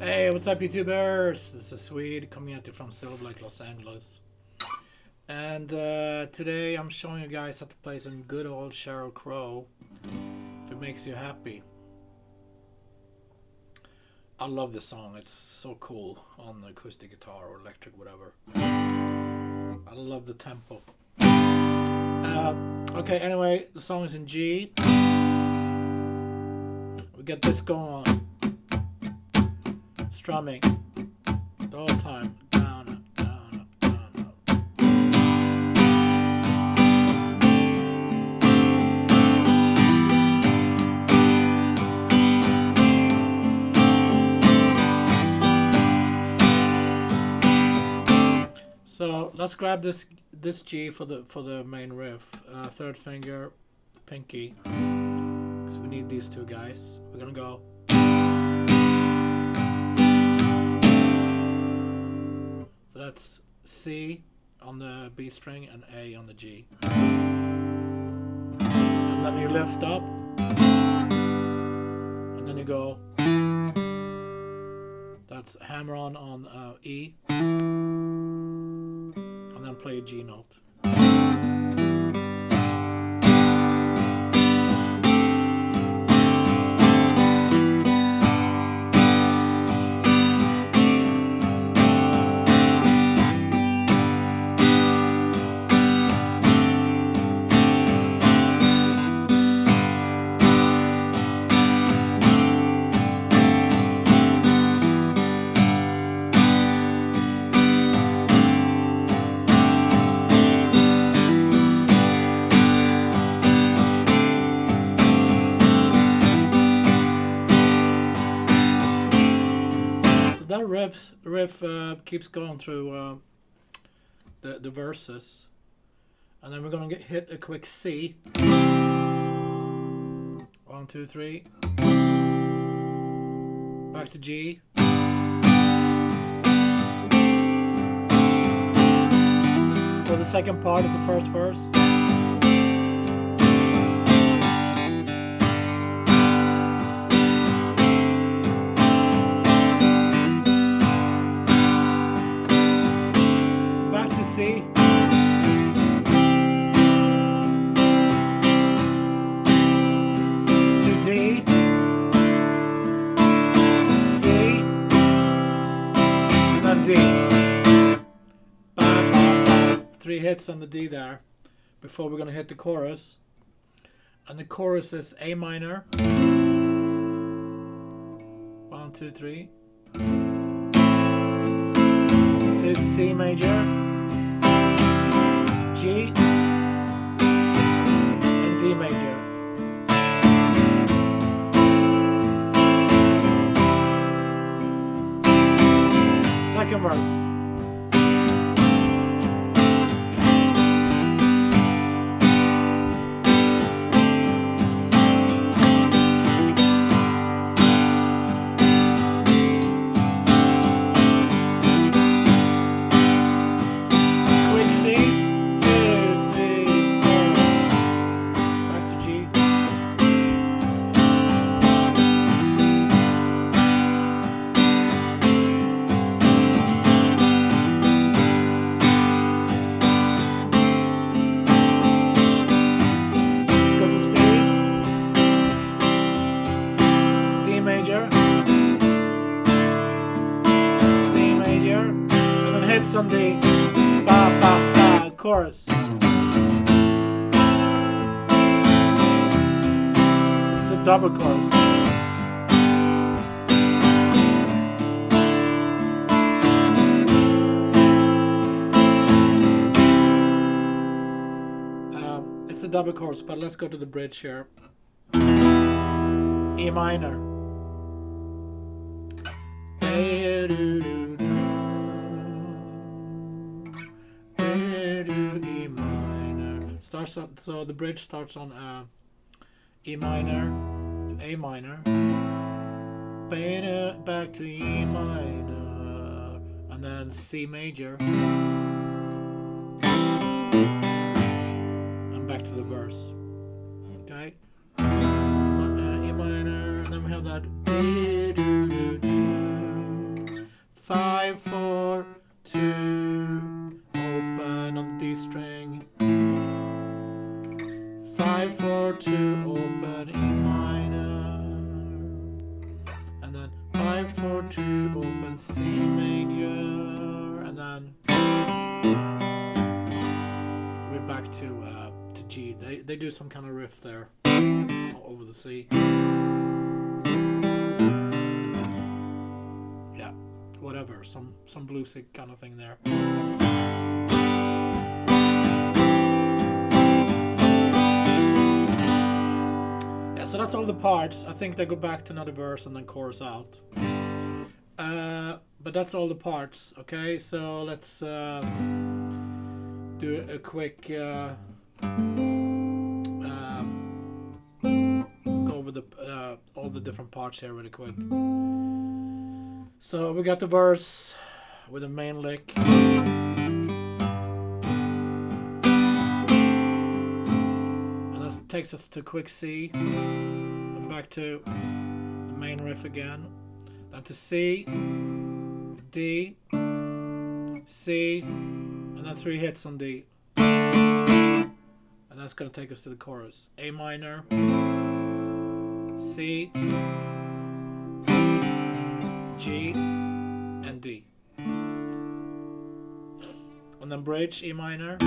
Hey, what's up, YouTubers? This is Swede coming at you from Silver Lake, Los Angeles. And today I'm showing you guys how to play some good old Sheryl Crow, if it makes you happy. I love this song. It's so cool on the acoustic guitar or electric, whatever. I love the tempo. Okay, anyway, the song is in G. We get this going on. Strumming the whole time. Down, up, down, up, down, up. So let's grab this G for the main riff. Third finger, pinky, because we need these two guys. We're gonna go. So that's C on the B string and A on the G. And then you lift up. And then you go. That's hammer on E. And then play a G note. That riff keeps going through the verses, and then we're gonna hit a quick C. 1, 2, 3. Back to G. For the second part of the first verse. C. To D. C. And then D. Bam, bam, bam. 3 hits on the D there before we're going to hit the chorus. And the chorus is A minor. 1, 2, 3. To C major. G and D major. Second verse. On the ba ba ba chorus. This is a double chorus. It's a double chorus, but let's go to the bridge here. E minor. E minor. Starts on, so the bridge starts on E minor to A minor, back to E minor, and then C major, and back to the verse. Okay, E minor, and then we have that. 5, 4, 2, open on D string. 5, 4, 2, open E minor. And then 5, 4, 2, open C major. And then we're back to G. They do some kind of riff there over the C. Yeah, whatever, some bluesy kind of thing there. Yeah, so that's all the parts. I think they go back to another verse and then chorus out. But that's all the parts. Okay, so let's do a quick go over the all the different parts here really quick. So we got the verse with a main lick, and that takes us to quick C, and back to the main riff again, then to C, D, C, and then 3 hits on D. And that's going to take us to the chorus. A minor, C, G, and D. And then bridge, E minor, A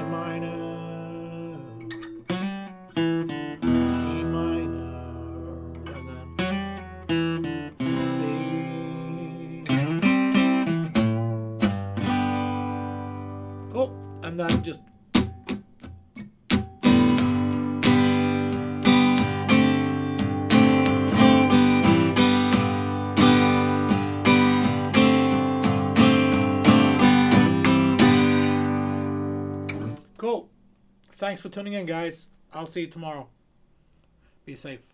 minor, E minor, and then C. Cool. And then just cool. Thanks for tuning in, guys. I'll see you tomorrow. Be safe.